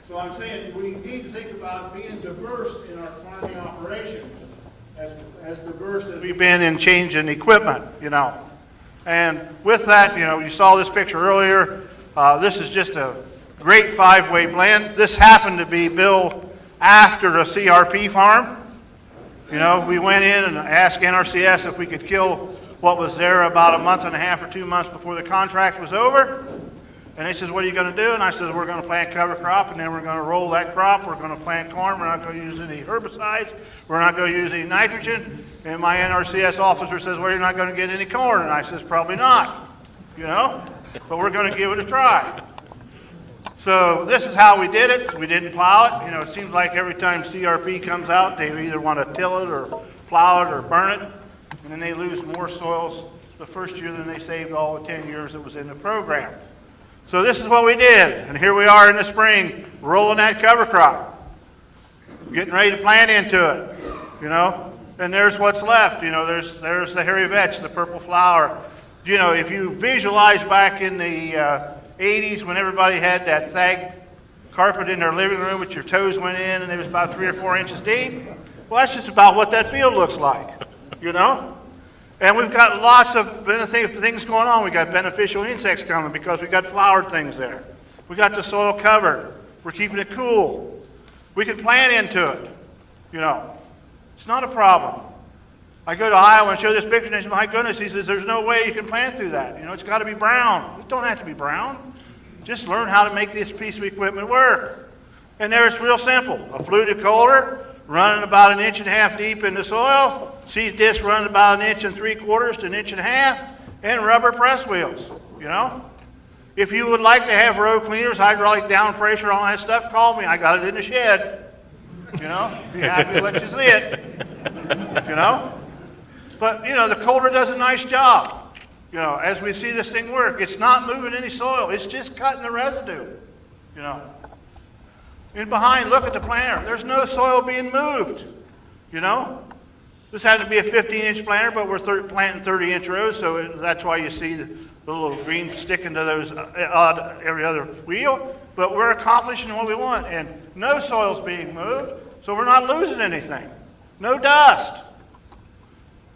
So I'm saying we need to think about being diverse in our farming operation, as diverse as we've been in changing equipment, you know. And with that, you know, you saw this picture earlier. This is just a great 5-way blend. This happened to be built after a CRP farm. You know, we went in and asked NRCS if we could kill what was there about a month and a half or 2 months before the contract was over. And they says, what are you going to do? And I says, we're going to plant cover crop, and then we're going to roll that crop. We're going to plant corn. We're not going to use any herbicides. We're not going to use any nitrogen. And my NRCS officer says, well, you're not going to get any corn. And I says, probably not, you know, but we're going to give it a try. So this is how we did it. We didn't plow it. You know, it seems like every time CRP comes out, they either want to till it or plow it or burn it. And then they lose more soils the first year than they saved all the 10 years that was in the program. So this is what we did, and here we are in the spring, rolling that cover crop, getting ready to plant into it, you know. And there's what's left, you know, there's the hairy vetch, the purple flower. You know, if you visualize back in the 80s when everybody had that thag carpet in their living room with your toes went in and it was about 3 or 4 inches deep, well, that's just about what that field looks like, you know. And we've got lots of things going on. We've got beneficial insects coming because we've got flowered things there. We got the soil covered. We're keeping it cool. We can plant into it, you know. It's not a problem. I go to Iowa and show this picture and they say, my goodness, he says, there's no way you can plant through that. You know, it's got to be brown. It don't have to be brown. Just learn how to make this piece of equipment work. And there it's real simple. A fluted coulter running about 1.5 inches deep in the soil, seed disc running about 1 3/4 to 1.5 inches, and rubber press wheels, you know. If you would like to have row cleaners, hydraulic down pressure, all that stuff, call me. I got it in the shed, you know. Be happy to let you see it, you know. But, you know, the coulter does a nice job, you know, as we see this thing work. It's not moving any soil. It's just cutting the residue, you know. And behind, look at the planter. There's no soil being moved, you know. This happens to be a 15-inch planter, but we're planting 30-inch rows, so that's why you see the little green sticking to those every other wheel. But we're accomplishing what we want, and no soil's being moved, so we're not losing anything. No dust.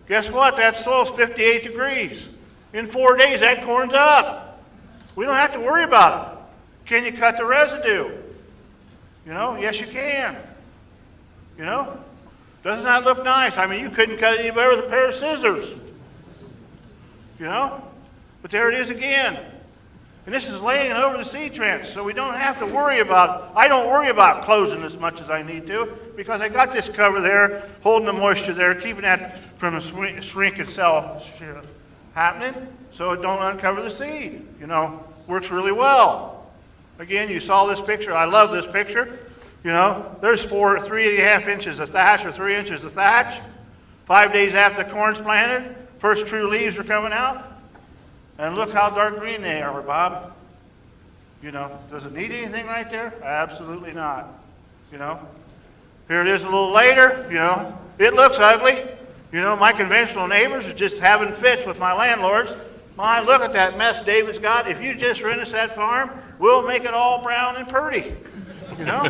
Guess what? That soil's 58 degrees. In 4 days, that corn's up. We don't have to worry about it. Can you cut the residue? You know, yes you can. You know, doesn't that look nice? I mean, you couldn't cut it any better with a pair of scissors. You know, but there it is again. And this is laying over the seed trench, so we don't have to worry about, I don't worry about closing as much as I need to, because I got this cover there, holding the moisture there, keeping that from the shrink itself happening, so it don't uncover the seed. You know, works really well. Again, you saw this picture. I love this picture. You know, there's 3.5 inches of thatch or 3 inches of thatch. 5 days after the corn's planted, first true leaves are coming out. And look how dark green they are, Bob. You know, does it need anything right there? Absolutely not. You know, here it is a little later. You know, it looks ugly. You know, my conventional neighbors are just having fits with my landlords. My, look at that mess David's got. If you just rent us that farm, we'll make it all brown and pretty, you know?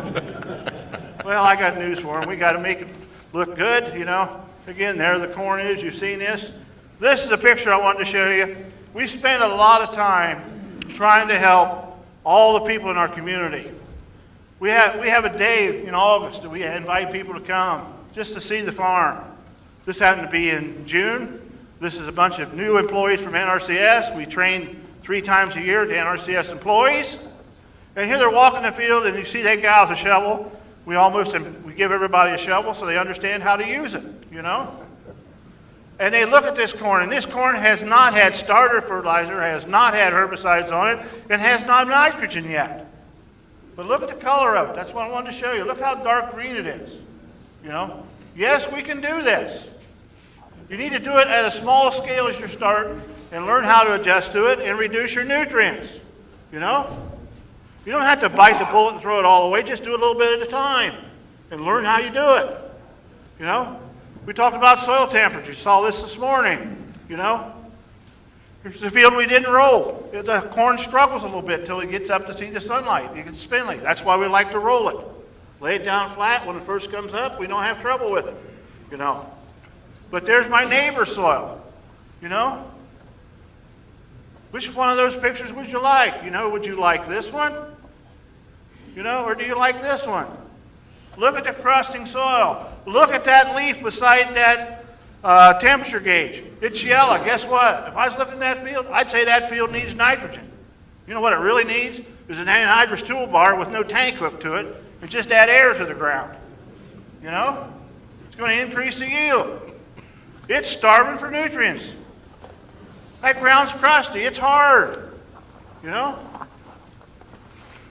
Well, I got news for him. We got to make it look good, you know? Again, there the corn is. You've seen this. This is a picture I wanted to show you. We spent a lot of time trying to help all the people in our community. We have a day in August that we invite people to come just to see the farm. This happened to be in June. This is a bunch of new employees from NRCS. We train 3 times a year to NRCS employees. And here they're walking the field, and you see that guy with a shovel. We give everybody a shovel so they understand how to use it, you know? And they look at this corn, and this corn has not had starter fertilizer, has not had herbicides on it, and has not nitrogen yet. But look at the color of it. That's what I wanted to show you. Look how dark green it is, you know? Yes, we can do this. You need to do it at a small scale as you're starting and learn how to adjust to it and reduce your nutrients, you know? You don't have to bite the bullet and throw it all away. Just do it a little bit at a time and learn how you do it, you know? We talked about soil temperature. You saw this morning, you know? Here's the field we didn't roll. The corn struggles a little bit until it gets up to see the sunlight. It gets spindly. That's why we like to roll it. Lay it down flat. When it first comes up, we don't have trouble with it, you know. But there's my neighbor's soil, you know. Which one of those pictures would you like? You know, would you like this one? You know, or do you like this one? Look at the crusting soil. Look at that leaf beside that temperature gauge. It's yellow. Guess what? If I was looking at that field, I'd say that field needs nitrogen. You know what it really needs? Is an anhydrous toolbar with no tank hooked to it and just add air to the ground. You know? It's going to increase the yield. It's starving for nutrients. That ground's crusty. It's hard. You know?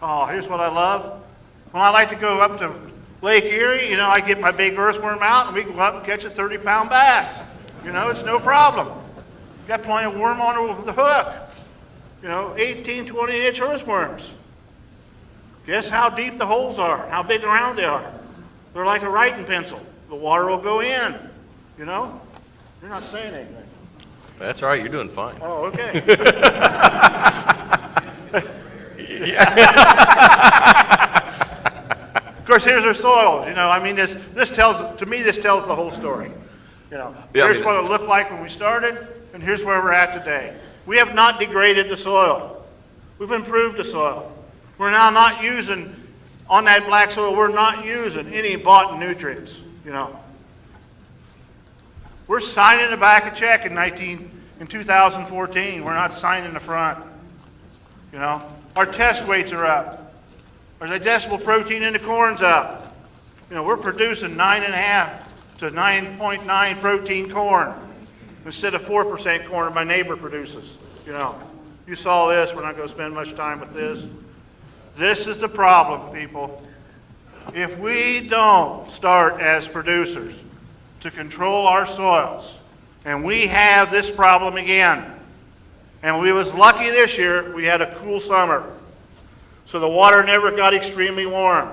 Oh, here's what I love. When I like to go up to Lake Erie, you know, I get my big earthworm out and we go up and catch a 30-pound bass. You know, it's no problem. Got plenty of worm on the hook. You know, 18, 20-inch earthworms. Guess how deep the holes are, how big and round they are. They're like a writing pencil. The water will go in, you know. You're not saying anything. That's all right, you're doing fine. Oh, okay. Of course, here's our soils. You know, I mean, this tells, to me, this tells the whole story. You know, here's what it looked like when we started, and here's where we're at today. We have not degraded the soil. We've improved the soil. We're now not using, on that black soil, we're not using any bought nutrients, you know. We're signing the back a check in 2014. We're not signing the front, you know. Our test weights are up. Our digestible protein in the corn's up. You know, we're producing 9.5 to 9.9 protein corn instead of 4% corn my neighbor produces, you know. You saw this. We're not going to spend much time with this. This is the problem, people. If we don't start as producers to control our soils, and we have this problem again, and we was lucky this year, we had a cool summer, so the water never got extremely warm.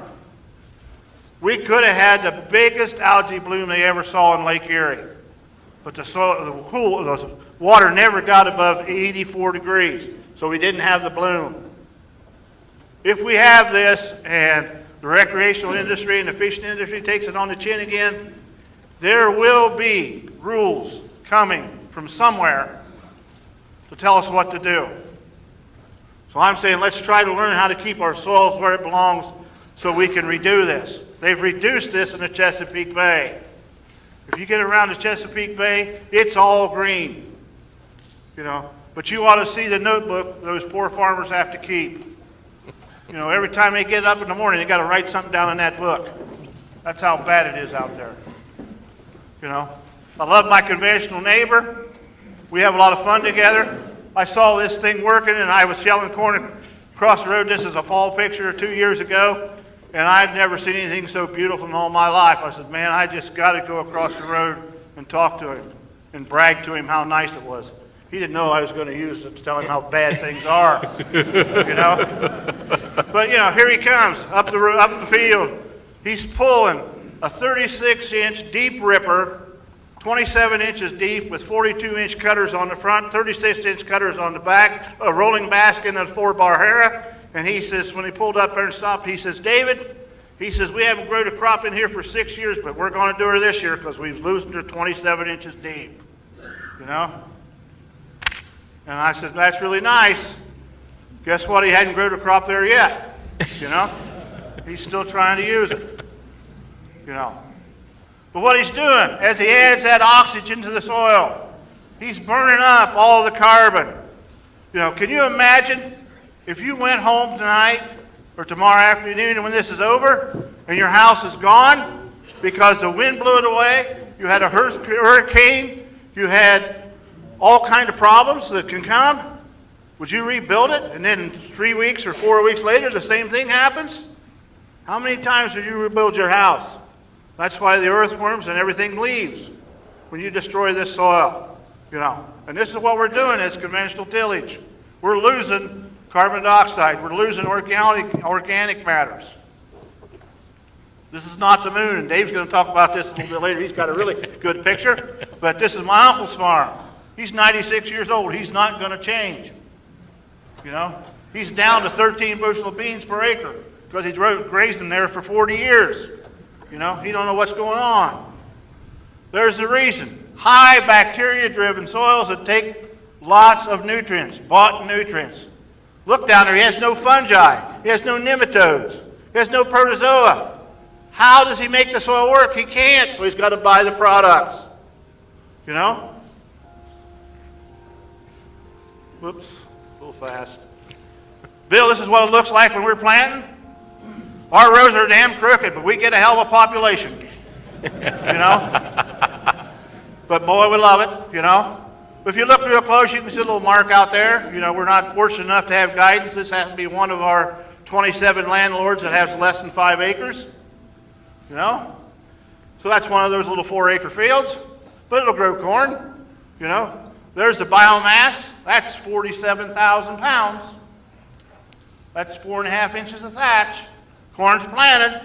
We could have had the biggest algae bloom they ever saw in Lake Erie, but the water never got above 84 degrees, so we didn't have the bloom. If we have this, and the recreational industry and the fishing industry takes it on the chin again, there will be rules coming from somewhere to tell us what to do. So I'm saying let's try to learn how to keep our soils where it belongs so we can redo this. They've reduced this in the Chesapeake Bay. If you get around the Chesapeake Bay, it's all green, you know. But you ought to see the notebook those poor farmers have to keep. You know, every time they get up in the morning, they got to write something down in that book. That's how bad it is out there. You know, I love my conventional neighbor. We have a lot of fun together. I saw this thing working, and I was shelling corn across the road. This is a fall picture 2 years ago, and I'd never seen anything so beautiful in all my life. I said, man, I just got to go across the road and talk to him and brag to him how nice it was. He didn't know I was going to use it to tell him how bad things are, you know. But, you know, here he comes up the field. He's pulling a 36-inch deep ripper, 27 inches deep with 42-inch cutters on the front, 36-inch cutters on the back, a rolling basket and a 4-bar Hera. And he says, when he pulled up there and stopped, he says, David, he says, we haven't grown a crop in here for 6 years, but we're going to do her this year because we've loosened her 27 inches deep, you know. And I said, that's really nice. Guess what? He hadn't grown a crop there yet, you know. He's still trying to use it, you know. But what he's doing, as he adds that oxygen to the soil, he's burning up all the carbon. You know, can you imagine if you went home tonight or tomorrow afternoon and when this is over and your house is gone because the wind blew it away, you had a hurricane, you had all kinds of problems that can come? Would you rebuild it? And then 3 weeks or 4 weeks later, the same thing happens? How many times did you rebuild your house? That's why the earthworms and everything leaves when you destroy this soil, you know. And this is what we're doing as conventional tillage. We're losing carbon dioxide. We're losing organic matters. This is not the moon. And Dave's going to talk about this a little bit later. He's got a really good picture. But this is my uncle's farm. He's 96 years old. He's not going to change. You know, he's down to 13 bushel of beans per acre because he's grazed them there for 40 years. You know, he don't know what's going on. There's the reason. High bacteria-driven soils that take lots of nutrients, bought nutrients. Look down there, he has no fungi. He has no nematodes. He has no protozoa. How does he make the soil work? He can't, so he's got to buy the products. You know? Whoops, a little fast. Bill, this is what it looks like when we're planting. Our rows are damn crooked, but we get a hell of a population. You know? But boy, we love it, you know? If you look real close, you can see a little mark out there. You know, we're not fortunate enough to have guidance. This has to be one of our 27 landlords that has less than 5 acres. You know? So that's one of those little 4-acre fields. But it'll grow corn, you know? There's the biomass. That's 47,000 pounds. That's 4.5 inches of thatch. Corn's planted.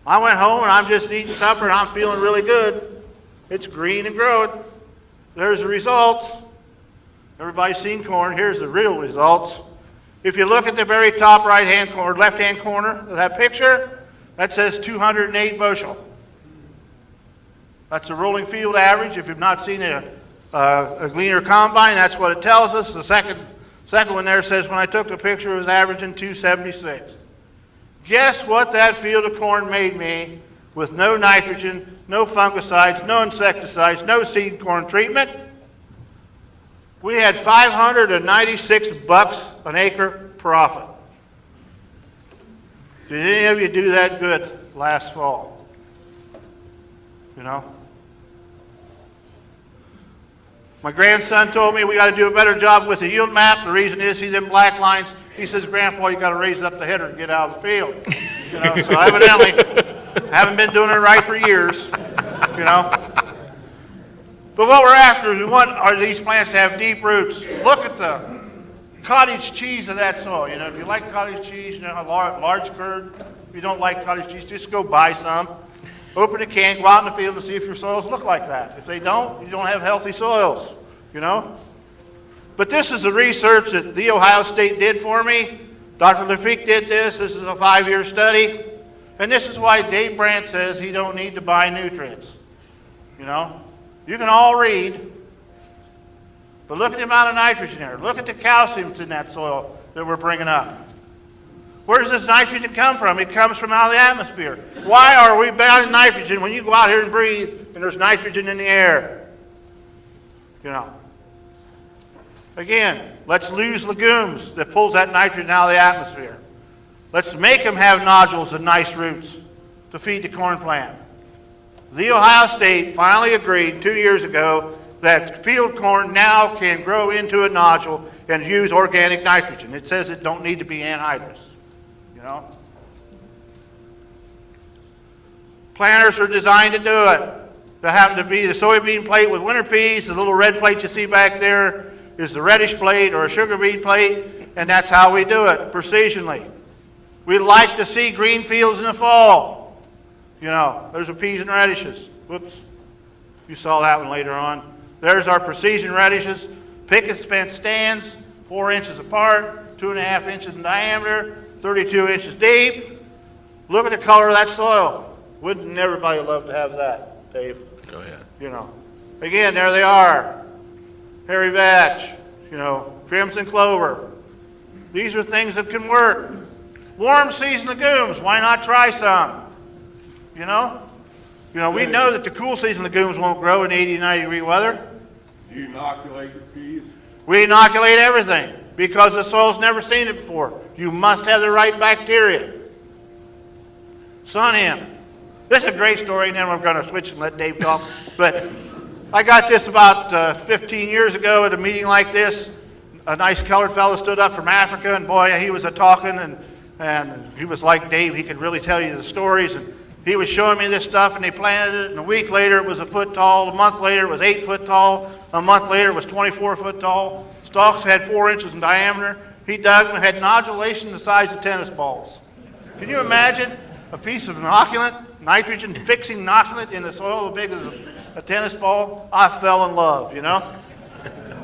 I went home and I'm just eating supper and I'm feeling really good. It's green and growing. There's the results. Everybody's seen corn. Here's the real results. If you look at the very top right-hand corner, left-hand corner of that picture, that says 208 bushel. That's the rolling field average. If you've not seen a gleaner combine, that's what it tells us. The second one there says when I took the picture, it was averaging 276. Guess what that field of corn made me with no nitrogen, no fungicides, no insecticides, no seed corn treatment? We had $596 an acre profit. Did any of you do that good last fall? You know? My grandson told me we got to do a better job with the yield map. The reason is he's in black lines. He says, Grandpa, you got to raise up the header to get out of the field. You know, so evidently, haven't been doing it right for years. You know. But what we're after is we want these plants to have deep roots. Look at the cottage cheese of that soil. You know, if you like cottage cheese, you know, a large curd. If you don't like cottage cheese, just go buy some. Open a can, go out in the field and see if your soils look like that. If they don't, you don't have healthy soils, you know. But this is the research that The Ohio State did for me. Dr. Lafitte did this. This is a 5-year study. And this is why Dave Brandt says he don't need to buy nutrients. You know, you can all read. But look at the amount of nitrogen there. Look at the calcium that's in that soil that we're bringing up. Where does this nitrogen come from? It comes from out of the atmosphere. Why are we banning nitrogen when you go out here and breathe and there's nitrogen in the air? You know. Again, let's lose legumes that pulls that nitrogen out of the atmosphere. Let's make them have nodules and nice roots to feed the corn plant. The Ohio State finally agreed 2 years ago that field corn now can grow into a nodule and use organic nitrogen. It says it don't need to be anhydrous. You know? Planters are designed to do it. They happen to be the soybean plate with winter peas. The little red plate you see back there is the reddish plate or a sugar beet plate, and that's how we do it, precisionally. We like to see green fields in the fall. You know, there's the peas and radishes. Whoops. You saw that one later on. There's our precision radishes. Pick and fence stands, 4 inches apart, 2.5 inches in diameter, 32 inches deep. Look at the color of that soil. Wouldn't everybody love to have that, Dave? Go ahead. You know. Again, there they are. Hairy vetch, you know, crimson clover. These are things that can work. Warm season legumes, why not try some? You know? You know, we know that the cool season legumes won't grow in 80, 90 degree weather. Do you inoculate your peas? We inoculate everything because the soil's never seen it before. You must have the right bacteria. Sun him. This is a great story, and then we're going to switch and let Dave talk. But I got this about 15 years ago at a meeting like this. A nice colored fellow stood up from Africa, and boy, he was a-talking, and he was like Dave. He could really tell you the stories. And he was showing me this stuff, and they planted it, and a week later it was 1 foot tall. A month later it was 8 foot tall. A month later it was 24 foot tall. Stalks had 4 inches in diameter. He dug them and had nodulation the size of tennis balls. Can you imagine a piece of inoculant, nitrogen-fixing inoculant in the soil as big as a tennis ball? I fell in love, you know?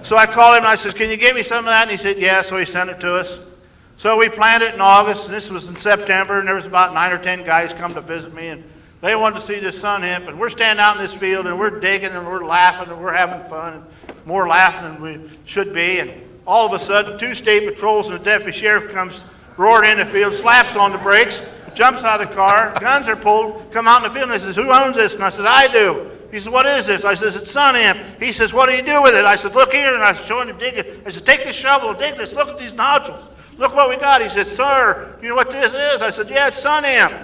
So I called him and I said, can you get me some of that? And he said, yeah, so he sent it to us. So we planted it in August, and this was in September, and there was about 9 or 10 guys come to visit me, and they wanted to see this sun hemp, and we're standing out in this field, and we're digging, and we're laughing, and we're having fun, and more laughing than we should be, and all of a sudden, 2 state patrols and a deputy sheriff comes roaring in the field, slaps on the brakes, jumps out of the car, guns are pulled, come out in the field, and he says, who owns this? And I said, I do. He said, what is this? I says, it's sun hemp. He says, what do you do with it? I said, look here, and I was showing him dig it. I said, take this shovel, dig this, look at these nodules. Look what we got. He said, sir, you know what this is? I said, yeah, it's sun hemp.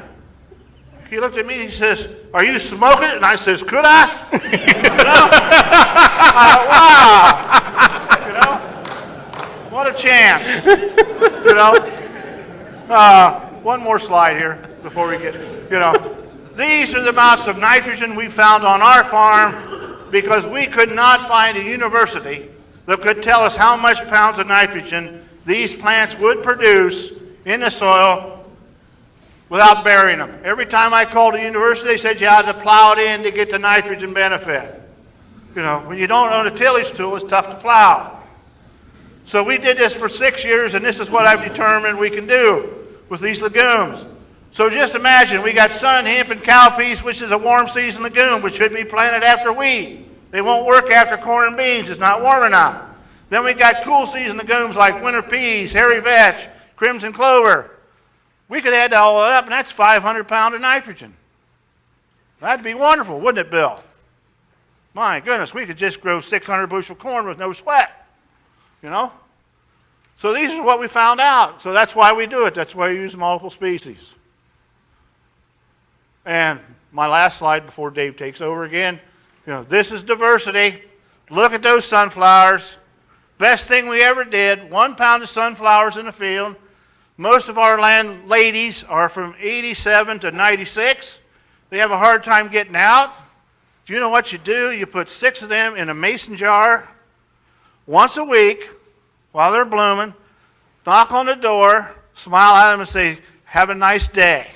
He looked at me and he says, are you smoking it? And I says, could I? You know? Wow. You know? What a chance. You know? One more slide here before we get, you know. These are the amounts of nitrogen we found on our farm because we could not find a university that could tell us how much pounds of nitrogen these plants would produce in the soil without burying them. Every time I called a university, they said you had to plow it in to get the nitrogen benefit. You know, when you don't own a tillage tool, it's tough to plow. So we did this for 6 years, and this is what I've determined we can do with these legumes. So just imagine, we got sun hemp and cowpeas, which is a warm season legume, which should be planted after wheat. They won't work after corn and beans. It's not warm enough. Then we got cool season legumes like winter peas, hairy vetch, crimson clover. We could add all that up, and that's 500 pounds of nitrogen. That'd be wonderful, wouldn't it, Bill? My goodness, we could just grow 600 bushel corn with no sweat, you know? So these are what we found out. So that's why we do it. That's why we use multiple species. And my last slide before Dave takes over again, you know, this is diversity. Look at those sunflowers. Best thing we ever did, 1 pound of sunflowers in the field. Most of our land ladies are from 87 to 96. They have a hard time getting out. Do you know what you do? You put 6 of them in a mason jar once a week while they're blooming, knock on the door, smile at them and say, have a nice day.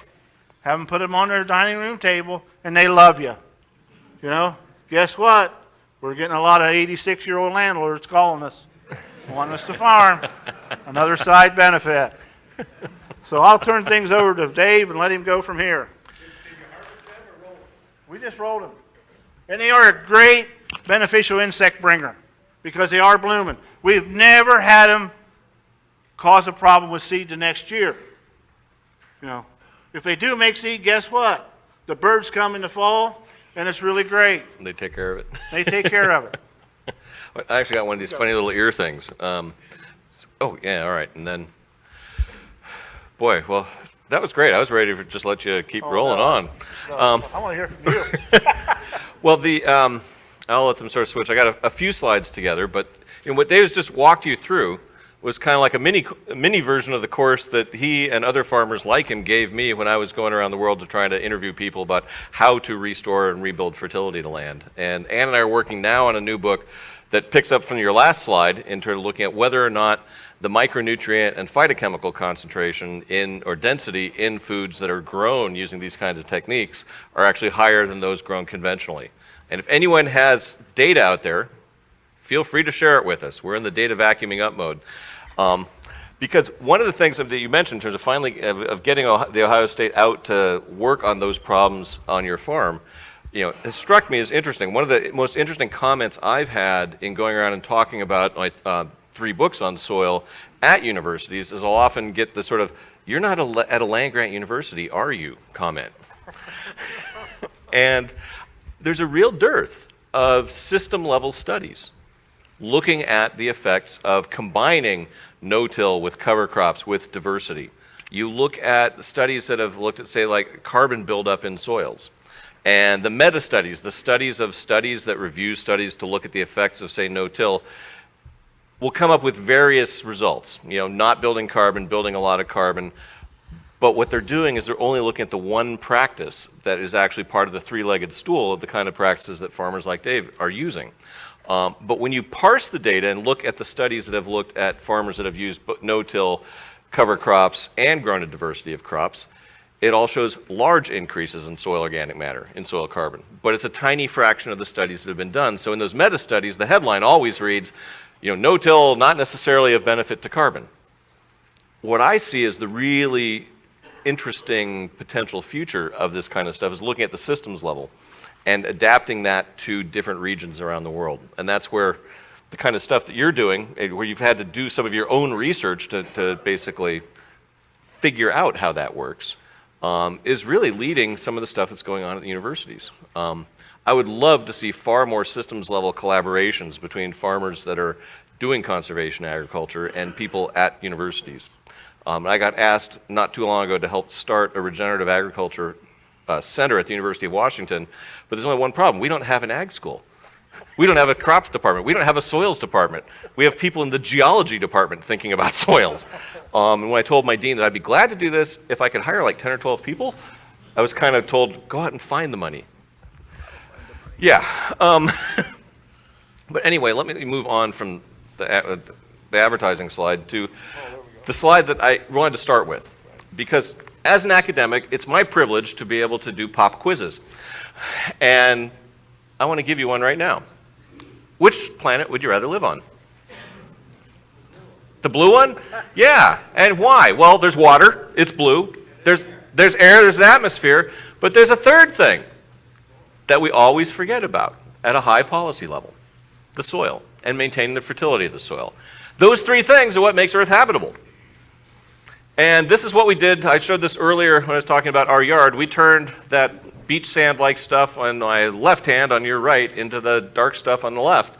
Have them put them on their dining room table, and they love you. You know, guess what? We're getting a lot of 86-year-old landlords calling us, wanting us to farm. Another side benefit. So I'll turn things over to Dave and let him go from here. We just rolled them. And they are a great beneficial insect bringer because they are blooming. We've never had them cause a problem with seed the next year. You know, if they do make seed, guess what? The birds come in the fall, and it's really great. They take care of it. They take care of it. I actually got one of these funny little ear things. Oh, yeah, all right. And then, boy, well, that was great. I was ready to just let you keep rolling on. No, I want to hear from you. Well, I'll let them sort of switch. I got a few slides together, but what Dave's just walked you through was kind of like a mini version of the course that he and other farmers like him gave me when I was going around the world to try to interview people about how to restore and rebuild fertility to land. And Ann and I are working now on a new book that picks up from your last slide in terms of looking at whether or not the micronutrient and phytochemical concentration or density in foods that are grown using these kinds of techniques are actually higher than those grown conventionally. And if anyone has data out there, feel free to share it with us. We're in the data vacuuming up mode. Because one of the things that you mentioned in terms of getting the Ohio State out to work on those problems on your farm, has struck me as interesting. One of the most interesting comments I've had in going around and talking about 3 books on soil at universities is I'll often get the sort of, you're not at a land-grant university, are you, comment. And there's a real dearth of system-level studies looking at the effects of combining no-till with cover crops with diversity. You look at studies that have looked at, say, like carbon buildup in soils. And the meta-studies, the studies of studies that review studies to look at the effects of, say, no-till, will come up with various results. Not building carbon, building a lot of carbon. But what they're doing is they're only looking at the one practice that is actually part of the 3-legged stool of the kind of practices that farmers like Dave are using. But when you parse the data and look at the studies that have looked at farmers that have used no-till cover crops and grown a diversity of crops, it all shows large increases in soil organic matter, in soil carbon. But it's a tiny fraction of the studies that have been done. So in those meta-studies, the headline always reads, no-till, not necessarily of benefit to carbon. What I see as the really interesting potential future of this kind of stuff is looking at the systems level and adapting that to different regions around the world. And that's where the kind of stuff that you're doing, where you've had to do some of your own research to basically figure out how that works, is really leading some of the stuff that's going on at the universities. I would love to see far more systems level collaborations between farmers that are doing conservation agriculture and people at universities. I got asked not too long ago to help start a regenerative agriculture center at the University of Washington, but there's only one problem. We don't have an ag school. We don't have a crops department. We don't have a soils department. We have people in the geology department thinking about soils. And when I told my dean that I'd be glad to do this if I could hire like 10 or 12 people, I was kind of told, go out and find the money. Yeah. But anyway, let me move on from the advertising slide to the slide that I wanted to start with. Because as an academic, it's my privilege to be able to do pop quizzes. And I want to give you one right now. Which planet would you rather live on? The blue one? Yeah. And why? Well, there's water. It's blue. There's air. There's an atmosphere. But there's a third thing that we always forget about at a high policy level: the soil and maintaining the fertility of the soil. Those three things are what makes Earth habitable. And this is what we did. I showed this earlier when I was talking about our yard. We turned that beach sand-like stuff on my left hand, on your right, into the dark stuff on the left.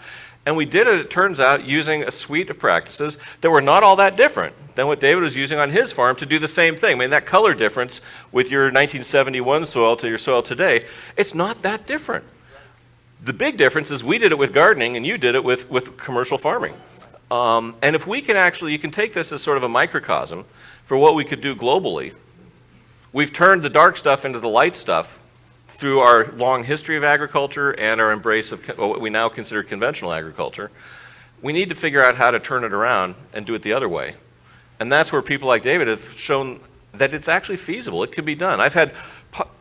And we did it turns out, using a suite of practices that were not all that different than what David was using on his farm to do the same thing. I mean, that color difference with your 1971 soil to your soil today, it's not that different. The big difference is we did it with gardening and you did it with commercial farming. And if we can actually, you can take this as sort of a microcosm for what we could do globally. We've turned the dark stuff into the light stuff through our long history of agriculture and our embrace of what we now consider conventional agriculture. We need to figure out how to turn it around and do it the other way. And that's where people like David have shown that it's actually feasible. It can be done. I've had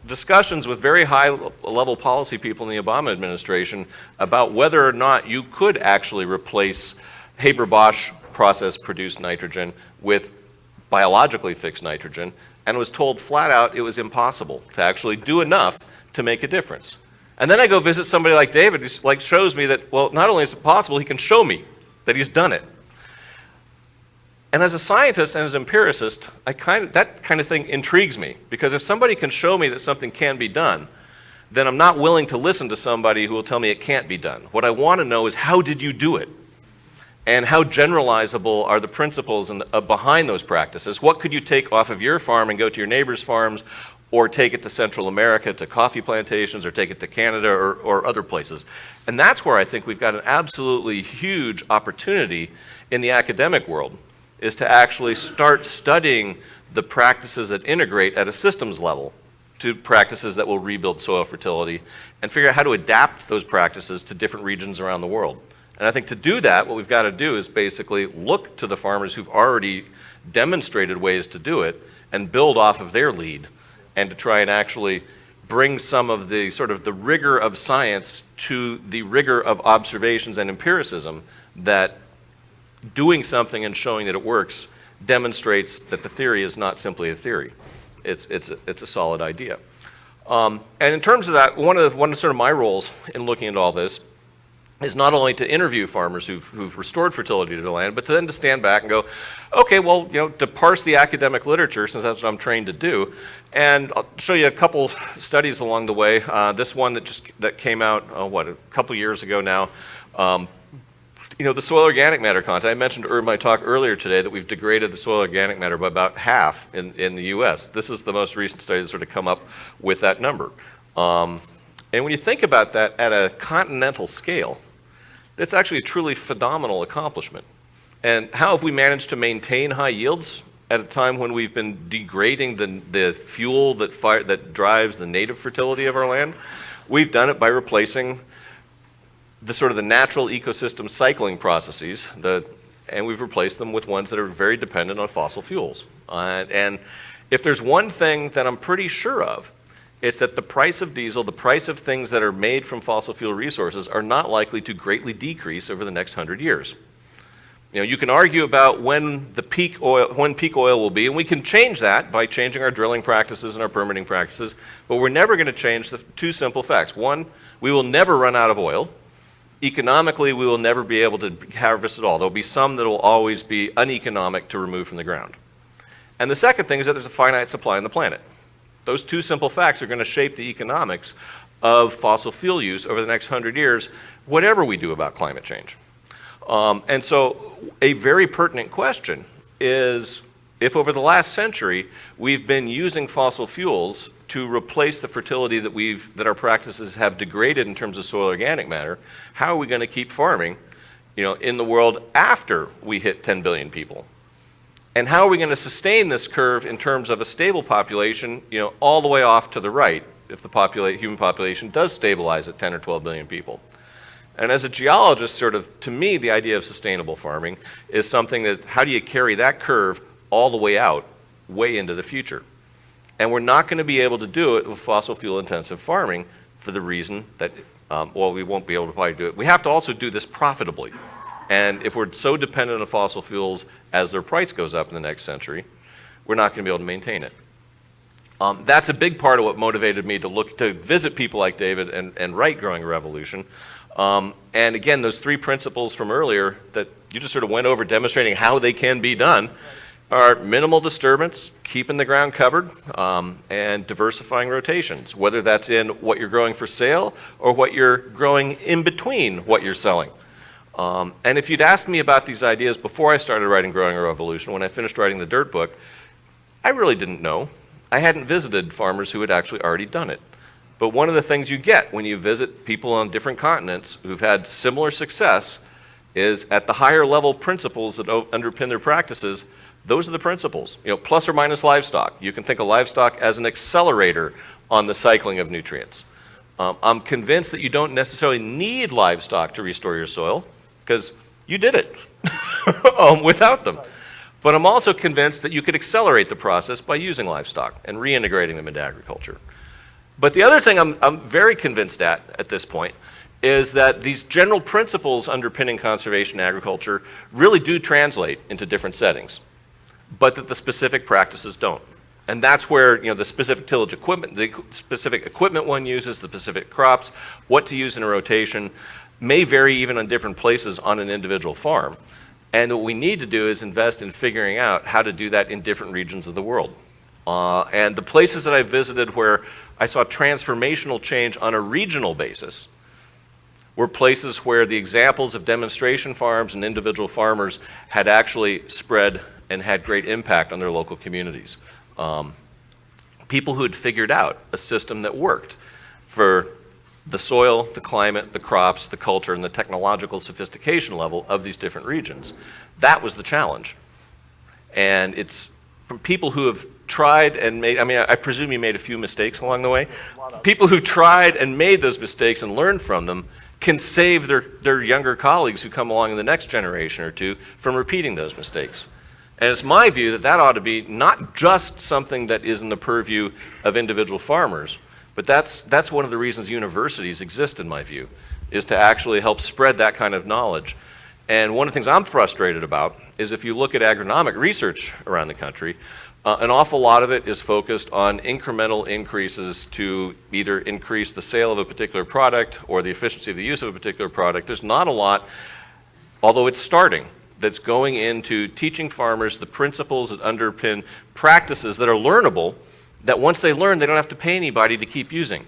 discussions with very high-level policy people in the Obama administration about whether or not you could actually replace Haber-Bosch process-produced nitrogen with biologically fixed nitrogen, and was told flat out it was impossible to actually do enough to make a difference. And then I go visit somebody like David who shows me that, well, not only is it possible, he can show me that he's done it. And as a scientist and as an empiricist, that kind of thing intrigues me, because if somebody can show me that something can be done, then I'm not willing to listen to somebody who will tell me it can't be done. What I want to know is, how did you do it? And how generalizable are the principles behind those practices? What could you take off of your farm and go to your neighbor's farms, or take it to Central America, to coffee plantations, or take it to Canada or other places? And that's where I think we've got an absolutely huge opportunity in the academic world, is to actually start studying the practices that integrate at a systems level to practices that will rebuild soil fertility, and figure out how to adapt those practices to different regions around the world. And I think to do that, what we've got to do is basically look to the farmers who've already demonstrated ways to do it and build off of their lead, and to try and actually bring some of the sort of the rigor of science to the rigor of observations and empiricism, that doing something and showing that it works demonstrates that the theory is not simply a theory. It's a solid idea. And in terms of that, one of sort of my roles in looking at all this is not only to interview farmers who've restored fertility to the land, but then to stand back and go, okay, well, to parse the academic literature, since that's what I'm trained to do. And I'll show you a couple studies along the way. This one that came out, a couple years ago now. The soil organic matter content. I mentioned in my talk earlier today that we've degraded the soil organic matter by about half in the U.S. This is the most recent study that's sort of come up with that number. And when you think about that at a continental scale, that's actually a truly phenomenal accomplishment. And how have we managed to maintain high yields at a time when we've been degrading the fuel that drives the native fertility of our land? We've done it by replacing the natural ecosystem cycling processes, and we've replaced them with ones that are very dependent on fossil fuels. And if there's one thing that I'm pretty sure of, it's that the price of diesel, the price of things that are made from fossil fuel resources, are not likely to greatly decrease over the next 100 years. You know, you can argue about when peak oil will be, and we can change that by changing our drilling practices and our permitting practices, but we're never going to change the two simple facts. One, we will never run out of oil. Economically, we will never be able to harvest it all. There'll be some that will always be uneconomic to remove from the ground. And the second thing is that there's a finite supply on the planet. Those two simple facts are going to shape the economics of fossil fuel use over the next 100 years, whatever we do about climate change. And so a very pertinent question is, if over the last century we've been using fossil fuels to replace the fertility that our practices have degraded in terms of soil organic matter, how are we going to keep farming, in the world after we hit 10 billion people? And how are we going to sustain this curve in terms of a stable population, all the way off to the right, if the human population does stabilize at 10 or 12 billion people? And as a geologist, to me, the idea of sustainable farming is something that, how do you carry that curve all the way out, way into the future? And we're not going to be able to do it with fossil fuel intensive farming for the reason that, we won't be able to probably do it. We have to also do this profitably. And if we're so dependent on fossil fuels as their price goes up in the next century, we're not going to be able to maintain it. That's a big part of what motivated me to visit people like David and write Growing a Revolution. And again, those three principles from earlier that you just sort of went over demonstrating how they can be done are minimal disturbance, keeping the ground covered, and diversifying rotations, whether that's in what you're growing for sale or what you're growing in between what you're selling. And if you'd asked me about these ideas before I started writing Growing a Revolution, when I finished writing the Dirt book, I really didn't know. I hadn't visited farmers who had actually already done it. But one of the things you get when you visit people on different continents who've had similar success is, at the higher level principles that underpin their practices, those are the principles. Plus or minus livestock. You can think of livestock as an accelerator on the cycling of nutrients. I'm convinced that you don't necessarily need livestock to restore your soil, because you did it without them. But I'm also convinced that you could accelerate the process by using livestock and reintegrating them into agriculture. But the other thing I'm very convinced at this point is that these general principles underpinning conservation agriculture really do translate into different settings, but that the specific practices don't. And that's where the specific tillage equipment, the specific equipment one uses, the specific crops, what to use in a rotation, may vary even on different places on an individual farm. And what we need to do is invest in figuring out how to do that in different regions of the world. And the places that I visited where I saw transformational change on a regional basis were places where the examples of demonstration farms and individual farmers had actually spread and had great impact on their local communities. People who had figured out a system that worked for the soil, the climate, the crops, the culture, and the technological sophistication level of these different regions. That was the challenge. And it's from people who have tried and made, I presume you made a few mistakes along the way. People who tried and made those mistakes and learned from them can save their younger colleagues who come along in the next generation or two from repeating those mistakes. And it's my view that that ought to be not just something that is in the purview of individual farmers, but that's one of the reasons universities exist, in my view, is to actually help spread that kind of knowledge. And one of the things I'm frustrated about is, if you look at agronomic research around the country, an awful lot of it is focused on incremental increases to either increase the sale of a particular product or the efficiency of the use of a particular product. There's not a lot, although it's starting, that's going into teaching farmers the principles that underpin practices that are learnable, that once they learn, they don't have to pay anybody to keep using.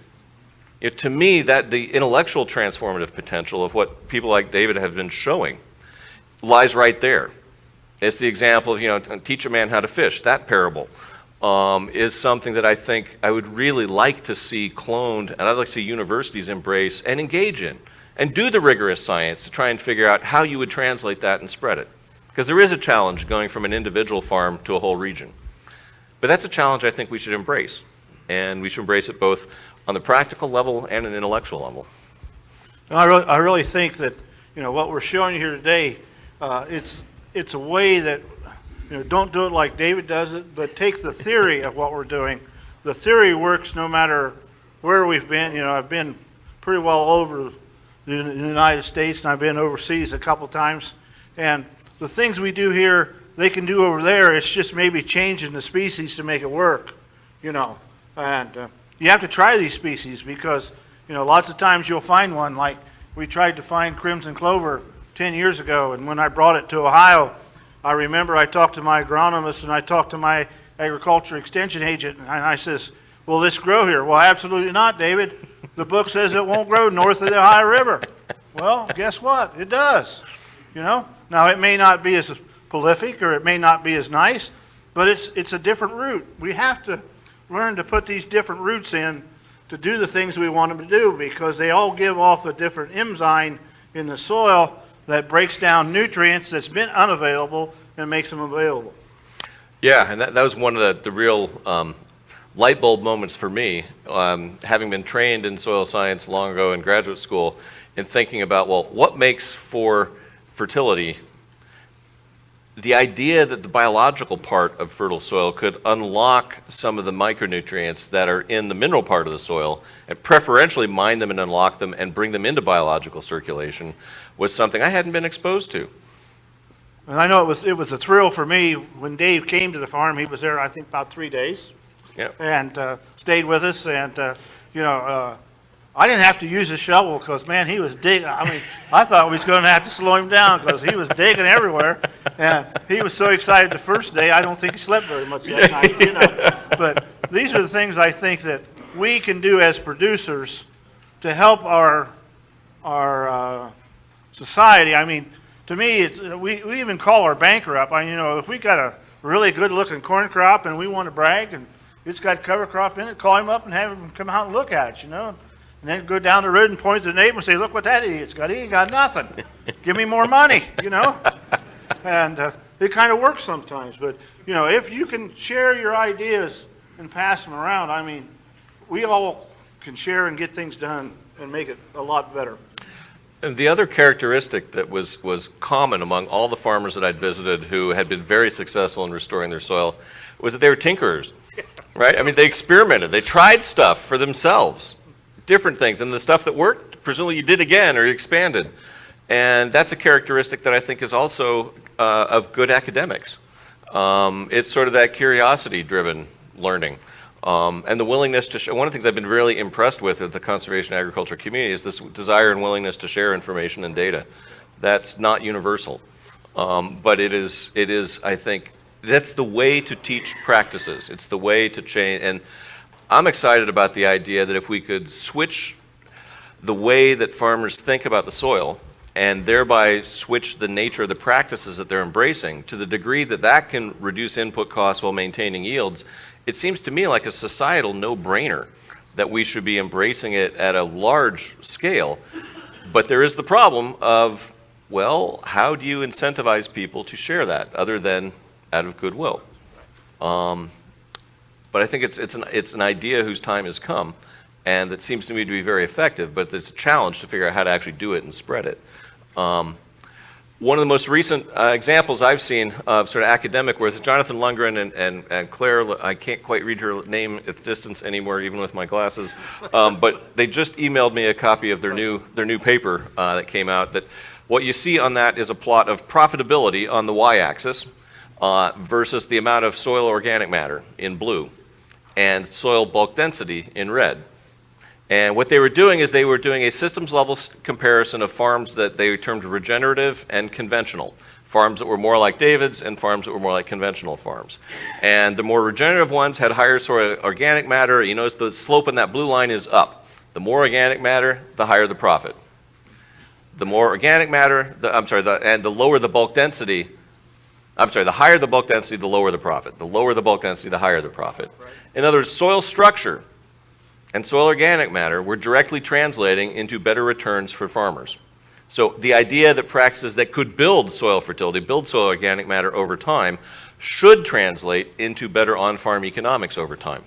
To me, that the intellectual transformative potential of what people like David have been showing lies right there. It's the example of, teach a man how to fish. That parable is something that I think I would really like to see cloned, and I'd like to see universities embrace and engage in, and do the rigorous science to try and figure out how you would translate that and spread it. Because there is a challenge going from an individual farm to a whole region. But that's a challenge I think we should embrace. And we should embrace it both on the practical level and an intellectual level. I really think that, what we're showing you here today, it's a way that, don't do it like David does it, but take the theory of what we're doing. The theory works no matter where we've been. I've been pretty well over the United States, and I've been overseas a couple times. And the things we do here, they can do over there. It's just maybe changing the species to make it work, you know. And you have to try these species because, you know, lots of times you'll find one. Like we tried to find crimson clover 10 years ago, and when I brought it to Ohio, I remember I talked to my agronomist and I talked to my agriculture extension agent, and I says, will this grow here? Well, absolutely not, David. The book says it won't grow north of the Ohio River. Well, guess what? It does, you know. Now, it may not be as prolific or it may not be as nice, but it's a different root. We have to learn to put these different roots in to do the things we want them to do because they all give off a different enzyme in the soil that breaks down nutrients that's been unavailable and makes them available. Yeah, and that was one of the real light bulb moments for me, having been trained in soil science long ago in graduate school, and thinking about, well, what makes for fertility? The idea that the biological part of fertile soil could unlock some of the micronutrients that are in the mineral part of the soil and preferentially mine them and unlock them and bring them into biological circulation was something I hadn't been exposed to. And I know it was a thrill for me when Dave came to the farm. He was there, I think, about 3 days. Yep. And stayed with us. And, you know, I didn't have to use a shovel because, man, he was digging. I mean, I thought we was going to have to slow him down because he was digging everywhere. And he was so excited the first day, I don't think he slept very much that night, you know. But these are the things I think that we can do as producers to help our society. I mean, to me, we even call our banker up. You know, if we got a really good-looking corn crop and we want to brag and it's got cover crop in it, call him up and have him come out and look at it, you know. And then go down the road and point to the neighbor and say, look what that idiot's got. He ain't got nothing. Give me more money, you know. And it kind of works sometimes. But, you know, if you can share your ideas and pass them around, I mean, we all can share and get things done and make it a lot better. And the other characteristic that was common among all the farmers that I'd visited who had been very successful in restoring their soil was that they were tinkerers, right? I mean, they experimented. They tried stuff for themselves, different things. And the stuff that worked, presumably you did again or you expanded. And that's a characteristic that I think is also of good academics. It's sort of that curiosity-driven learning. And the willingness to one of the things I've been really impressed with the conservation agriculture community is this desire and willingness to share information and data. That's not universal, but it is, I think, that's the way to teach practices. It's the way to change, and I'm excited about the idea that if we could switch the way that farmers think about the soil and thereby switch the nature of the practices that they're embracing to the degree that that can reduce input costs while maintaining yields, it seems to me like a societal no-brainer that we should be embracing it at a large scale. But there is the problem of, well, how do you incentivize people to share that other than out of goodwill? But I think it's an idea whose time has come, and that seems to me to be very effective, but it's a challenge to figure out how to actually do it and spread it. One of the most recent examples I've seen of sort of academic work is Jonathan Lundgren and Claire. I can't quite read her name at the distance anymore, even with my glasses. But they just emailed me a copy of their new paper that came out. That what you see on that is a plot of profitability on the y-axis versus the amount of soil organic matter in blue, and soil bulk density in red. And what they were doing is they were doing a systems level comparison of farms that they termed regenerative and conventional. Farms that were more like David's and farms that were more like conventional farms. And the more regenerative ones had higher soil organic matter. You notice the slope on that blue line is up. The more organic matter, the higher the profit. The more organic matter, and the lower the bulk density, the higher the bulk density, the lower the profit. The lower the bulk density, the higher the profit. In other words, soil structure and soil organic matter were directly translating into better returns for farmers. So the idea that practices that could build soil fertility, build soil organic matter over time, should translate into better on-farm economics over time.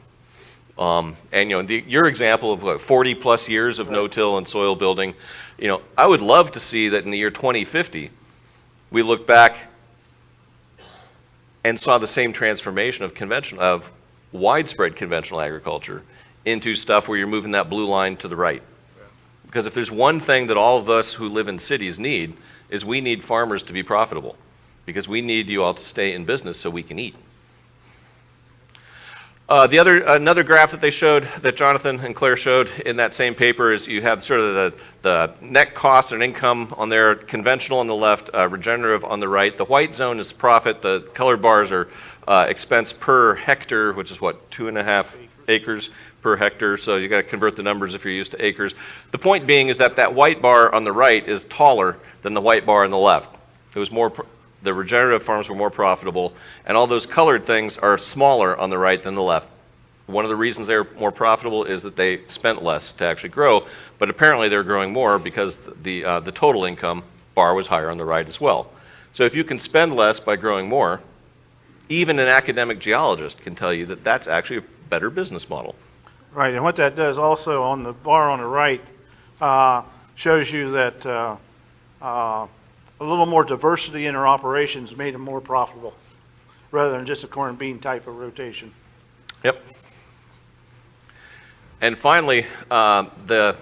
And you know, your example of what, 40 plus years of no-till and soil building, you know, I would love to see that in the year 2050, we look back and saw the same transformation of widespread conventional agriculture into stuff where you're moving that blue line to the right. Because if there's one thing that all of us who live in cities need, is we need farmers to be profitable. because we need you all to stay in business so we can eat. Another graph that they showed, that Jonathan and Claire showed in that same paper, is you have sort of the net cost and income on there, conventional on the left, regenerative on the right. The white zone is profit. The colored bars are expense per hectare, which is what, 2.5 acres per hectare. So you got to convert the numbers if you're used to acres. The point being is that that white bar on the right is taller than the white bar on the left. It was more. The regenerative farms were more profitable, and all those colored things are smaller on the right than the left. One of the reasons they're more profitable is that they spent less to actually grow, but apparently they're growing more because the total income bar was higher on the right as well. So if you can spend less by growing more, even an academic geologist can tell you that that's actually a better business model. Right, and what that does also on the bar on the right shows you that a little more diversity in our operations made them more profitable rather than just a corn bean type of rotation. Yep. And finally, the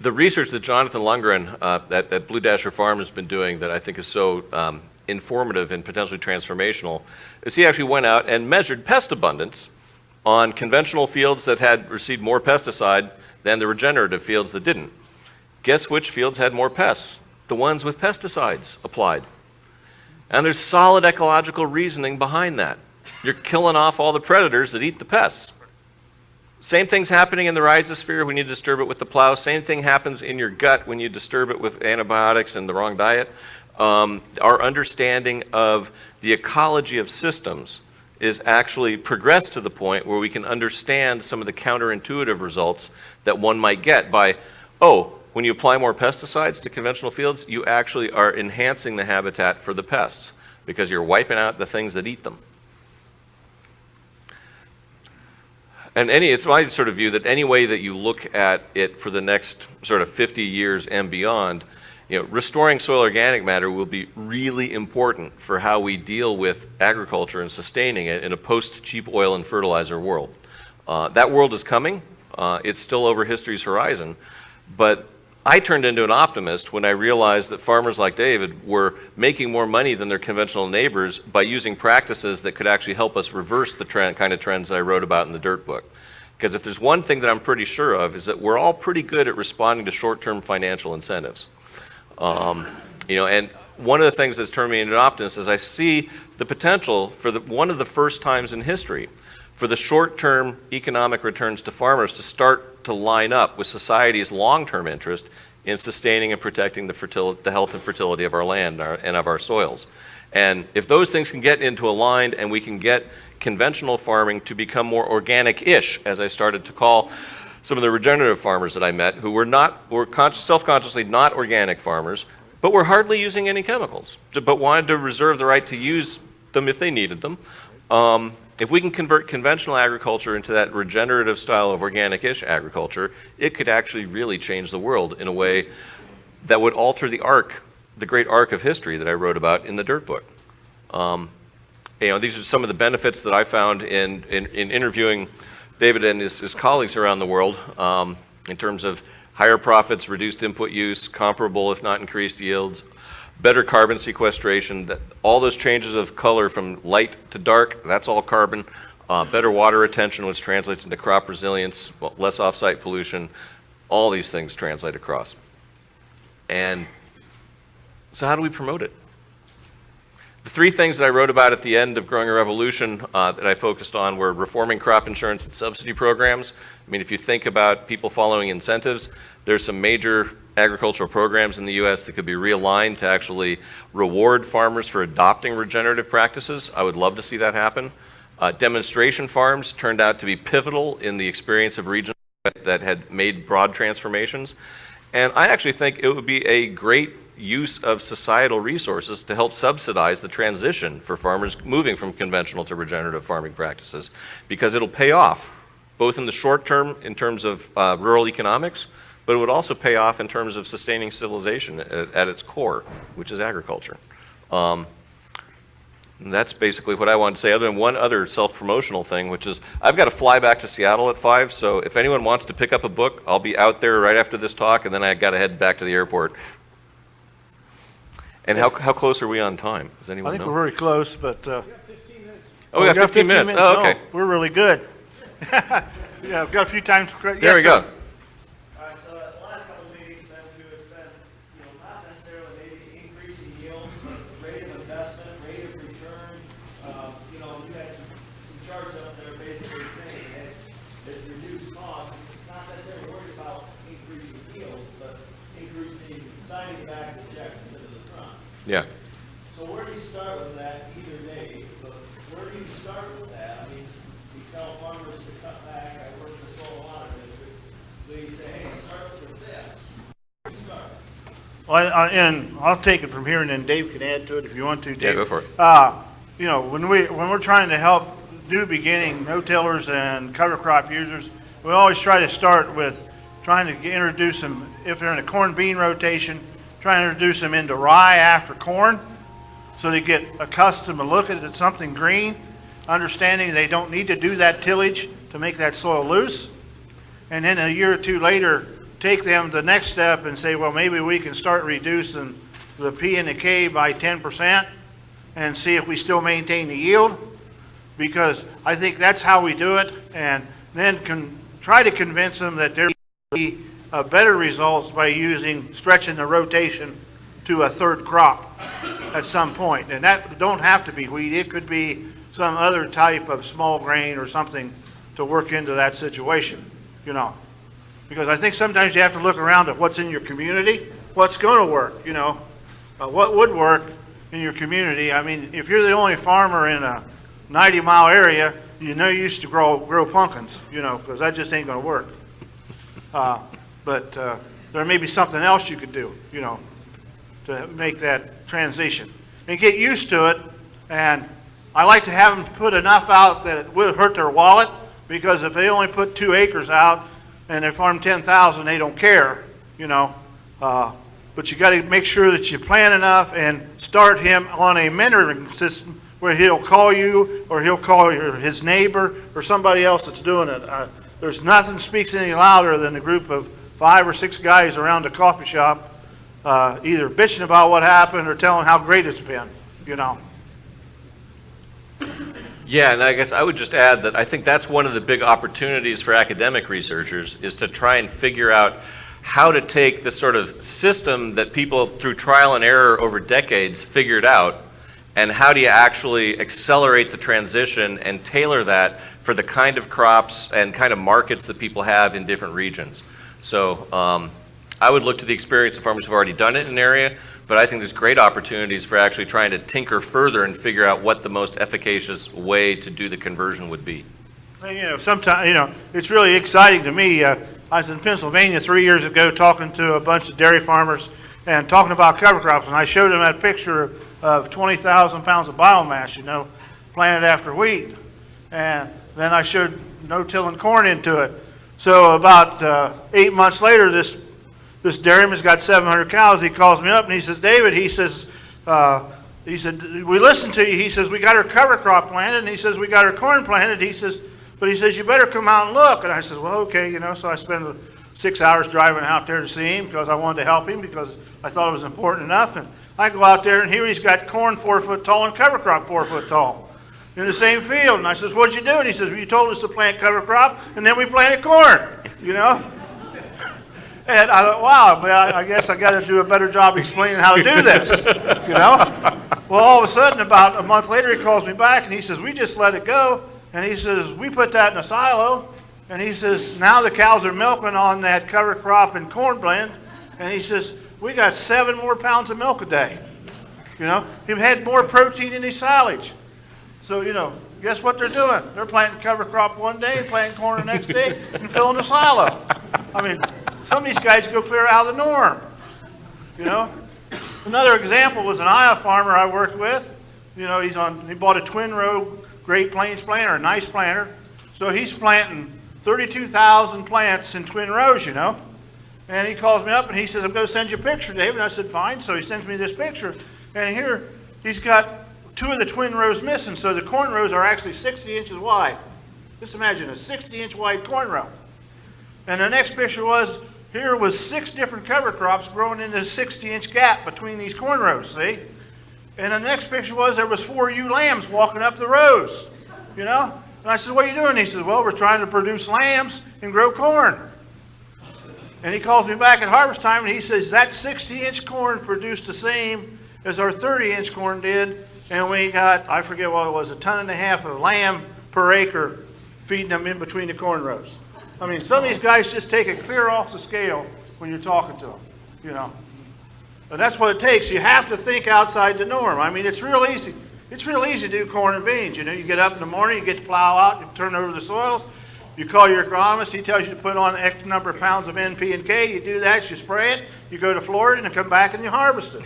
research that Jonathan Lundgren at Blue Dasher Farm has been doing that I think is so informative and potentially transformational is he actually went out and measured pest abundance on conventional fields that had received more pesticide than the regenerative fields that didn't. Guess which fields had more pests? The ones with pesticides applied. And there's solid ecological reasoning behind that. You're killing off all the predators that eat the pests. Same thing's happening in the rhizosphere when you disturb it with the plow. Same thing happens in your gut when you disturb it with antibiotics and the wrong diet. Our understanding of the ecology of systems is actually progressed to the point where we can understand some of the counterintuitive results that one might get by, when you apply more pesticides to conventional fields, you actually are enhancing the habitat for the pests because you're wiping out the things that eat them. And it's my sort of view that any way that you look at it for the next sort of 50 years and beyond, restoring soil organic matter will be really important for how we deal with agriculture and sustaining it in a post-cheap oil and fertilizer world. That world is coming. It's still over history's horizon. But I turned into an optimist when I realized that farmers like David were making more money than their conventional neighbors by using practices that could actually help us reverse the kind of trends that I wrote about in the Dirt book. Because if there's one thing that I'm pretty sure of is that we're all pretty good at responding to short-term financial incentives. And one of the things that's turned me into an optimist is I see the potential for one of the first times in history for the short-term economic returns to farmers to start to line up with society's long-term interest in sustaining and protecting the health and fertility of our land and of our soils. And if those things can get into aligned and we can get conventional farming to become more organic-ish, as I started to call some of the regenerative farmers that I met who were self-consciously not organic farmers, but were hardly using any chemicals, but wanted to reserve the right to use them if they needed them. If we can convert conventional agriculture into that regenerative style of organic-ish agriculture, it could actually really change the world in a way that would alter the great arc of history that I wrote about in the Dirt book. These are some of the benefits that I found in interviewing David and his colleagues around the world in terms of higher profits, reduced input use, comparable if not increased yields, better carbon sequestration, all those changes of color from light to dark, that's all carbon, better water retention, which translates into crop resilience, less off-site pollution, all these things translate across. And so how do we promote it? The three things that I wrote about at the end of Growing a Revolution that I focused on were reforming crop insurance and subsidy programs. I mean, if you think about people following incentives, there's some major agricultural programs in the U.S. that could be realigned to actually reward farmers for adopting regenerative practices. I would love to see that happen. Demonstration farms turned out to be pivotal in the experience of regions that had made broad transformations. And I actually think it would be a great use of societal resources to help subsidize the transition for farmers moving from conventional to regenerative farming practices, because it'll pay off both in the short term in terms of rural economics, but it would also pay off in terms of sustaining civilization at its core, which is agriculture. And that's basically what I wanted to say, other than one other self-promotional thing, which is I've got to fly back to Seattle at 5, so if anyone wants to pick up a book, I'll be out there right after this talk, and then I got to head back to the airport. And how close are we on time? Does I anyone think know? we're very close, but. Oh, we got 15 minutes. Oh, okay. We're really good. Yeah, I've got a few times. There we go. All right, so the last couple of meetings, it's been, not necessarily maybe increasing yield, but rate of investment, rate of return. You had some charts up there basically saying that it's reduced cost. It's not necessarily worried about increasing yield, but increasing signing back the check instead of the front. Yeah. So where do you start with that either day? But where do you start with that? I mean, we tell farmers to cut back. I work in the soil water district. So you say, hey, start with this. Where do you start? Well, and I'll take it from here, and then Dave can add to it if you want to, Dave. Yeah, go for it. When we're trying to help new beginning no-tillers and cover crop users, we always try to start with trying to introduce them, if they're in a corn bean rotation, try to introduce them into rye after corn, so they get accustomed to looking at something green, understanding they don't need to do that tillage to make that soil loose. And then a year or two later, take them the next step and say, well, maybe we can start reducing the P and the K by 10% and see if we still maintain the yield. Because I think that's how we do it, and then try to convince them that there will be better results by stretching the rotation to a third crop at some point. And that don't have to be wheat. It could be some other type of small grain or something to work into that situation, Because I think sometimes you have to look around at what's in your community, what's going to work, what would work in your community. I mean, if you're the only farmer in a 90-mile area, you used to grow pumpkins, because that just ain't going to work. But there may be something else you could do, to make that transition and get used to it. And I like to have them put enough out that it would hurt their wallet, because if they only put 2 acres out and they farm 10,000, they don't care, But you got to make sure that you plan enough and start him on a mentoring system where he'll call you, or he'll call his neighbor or somebody else that's doing it. There's nothing speaks any louder than a group of 5 or 6 guys around a coffee shop, either bitching about what happened or telling how great it's been, Yeah, and I guess I would just add that I think that's one of the big opportunities for academic researchers, is to try and figure out how to take this sort of system that people through trial and error over decades figured out, and how do you actually accelerate the transition and tailor that for the kind of crops and kind of markets that people have in different regions. So I would look to the experience of farmers who've already done it in an area, but I think there's great opportunities for actually trying to tinker further and figure out what the most efficacious way to do the conversion would be. And, sometimes, it's really exciting to me. I was in Pennsylvania 3 years ago talking to a bunch of dairy farmers and talking about cover crops, and I showed them that picture of 20,000 pounds of biomass, planted after wheat. And then I showed no-tilling corn into it. So about 8 months later, this dairyman's got 700 cows. He calls me up and he says, David, he said, we listened to you. He says, we got our cover crop planted, and he says, we got our corn planted. But he says, you better come out and look. And I says, well, okay, so I spent 6 hours driving out there to see him because I wanted to help him, because I thought it was important enough. And I go out there, and here he's got corn 4 foot tall and cover crop 4 foot tall in the same field. And I says, what'd you do? And he says, well, you told us to plant cover crop, and then we planted corn, And I thought, wow, but I guess I got to do a better job explaining how to do this, Well, all of a sudden, about a month later, he calls me back, and he says, we just let it go. And he says, we put that in a silo. And he says, now the cows are milking on that cover crop and corn blend. And he says, we got 7 more pounds of milk a day. He had more protein in his silage. So, guess what they're doing? They're planting cover crop one day and planting corn the next day and filling the silo. I mean, some of these guys go clear out of the norm. Another example was an Iowa farmer I worked with. He bought a twin row Great Plains planter, a nice planter. So he's planting 32,000 plants in twin rows, And he calls me up and he says, I'm going to send you a picture, David. And I said, fine. So he sends me this picture. And here he's got 2 of the twin rows missing. So the corn rows are actually 60 inches wide. Just imagine a 60-inch wide corn row. And the next picture was Here was 6 different cover crops growing in this 60-inch gap between these corn rows, see? And the next picture was there was 4 ewe lambs walking up the rows, you know? And I said, what are you doing? He says, well, we're trying to produce lambs and grow corn. And he calls me back at harvest time and he says, that 60-inch corn produced the same as our 30-inch corn did. And we got, I forget what it was, 1.5 tons of lamb per acre feeding them in between the corn rows. I mean, some of these guys just take it clear off the scale when you're talking to them, you know. But that's what it takes. You have to think outside the norm. I mean, it's real easy. It's real easy to do corn and beans. You know, you get up in the morning, you get to plow out, you turn over the soils, you call your agronomist, he tells you to put on X number of pounds of NP and K, you do that, you spray it, you go to Florida and come back and you harvest it,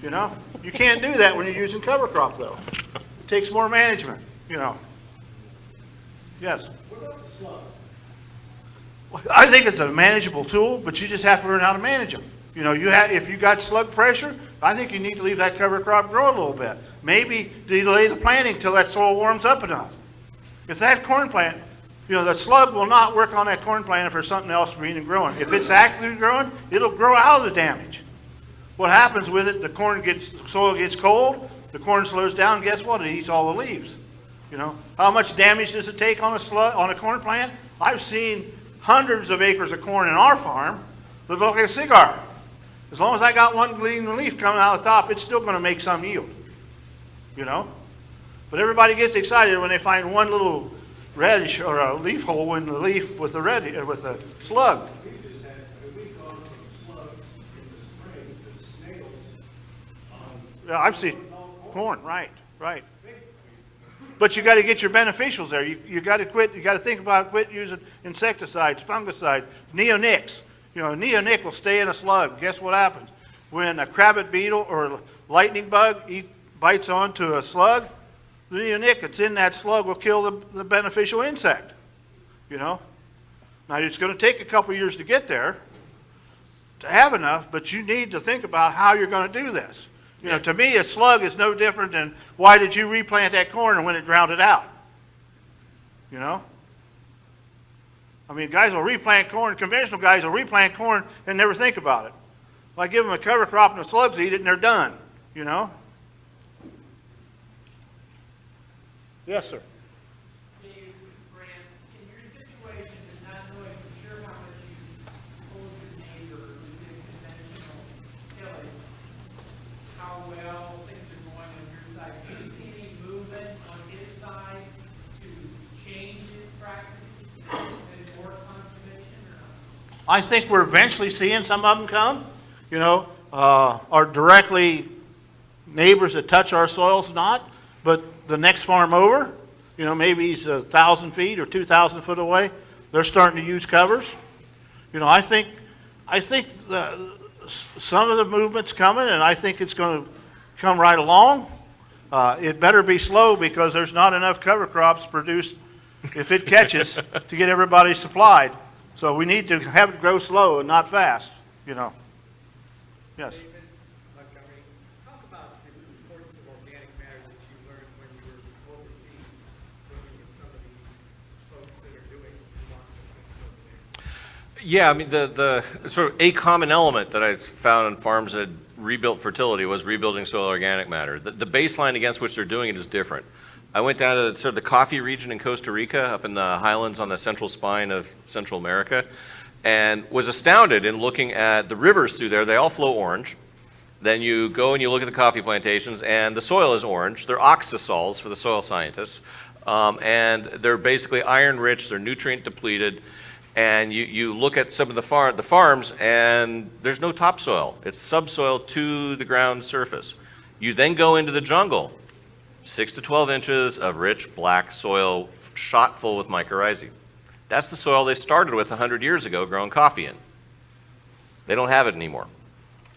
you know. You can't do that when you're using cover crop, though. It takes more management, you know. Yes? What about the slug? I think it's a manageable tool, but you just have to learn how to manage them. You know, if you got slug pressure, I think you need to leave that cover crop grow a little bit. Maybe delay the planting till that soil warms up enough. If that corn plant, you know, the slug will not work on that corn plant if there's something else green and growing. If it's actively growing, it'll grow out of the damage. What happens with it, the soil gets cold, the corn slows down, guess what? It eats all the leaves. You know, how much damage does it take on a corn plant? I've seen hundreds of acres of corn in our farm that look like a cigar. As long as I got one green leaf coming out of the top, it's still going to make some yield, you know. But everybody gets excited when they find one little radish or a leaf hole in the leaf with the slug. We've gone from slugs in the spring to snails on. Yeah, I've seen corn, right. But you got to get your beneficials there. You got to quit. You got to think about quit using insecticides, fungicides, neonics. You know, neonic will stay in a slug. Guess what happens? When a crabbit beetle or a lightning bug bites onto a slug, the neonic that's in that slug will kill the beneficial insect. You know? Now, it's going to take a couple years to get there to have enough, but you need to think about how you're going to do this. You know, to me, a slug is no different than why did you replant that corn and when it drowned it out? You know? I mean, guys will replant corn, conventional guys will replant corn and never think about it. Well, I give them a cover crop and the slugs eat it and they're done, you know? Yes, sir. Dave, Brandt, in your situation of not knowing for sure how much you told your neighbor who's in conventional tillage, how well things are going on your side, do you see any movement on his side to change his practices and more conservation or not? I think we're eventually seeing some of them come. You know, our directly neighbors that touch our soils not, but the next farm over, you know, maybe he's 1,000 feet or 2,000 foot away, they're starting to use covers. You know, I think some of the movement's coming, and I think it's going to come right along. It better be slow because there's not enough cover crops produced if it catches to get everybody supplied. So we need to have it grow slow and not fast, you know. Yes. David, Montgomery, talk about the importance of organic matter that you learned when you were overseas, working with some of these folks that are doing over there. Yeah, I mean, the sort of a common element that I found on farms that had rebuilt fertility was rebuilding soil organic matter. The baseline against which they're doing it is different. I went down to sort of the coffee region in Costa Rica, up in the highlands on the central spine of Central America, and was astounded in looking at the rivers through there. They all flow orange. Then you go and you look at the coffee plantations, and the soil is orange. They're oxasols for the soil scientists, and they're basically iron-rich. They're nutrient-depleted. And you look at some of the farms, and there's no topsoil. It's subsoil to the ground surface. You then go into the jungle, 6 to 12 inches of rich black soil shot full with mycorrhizae. That's the soil they started with 100 years ago growing coffee in. They don't have it anymore.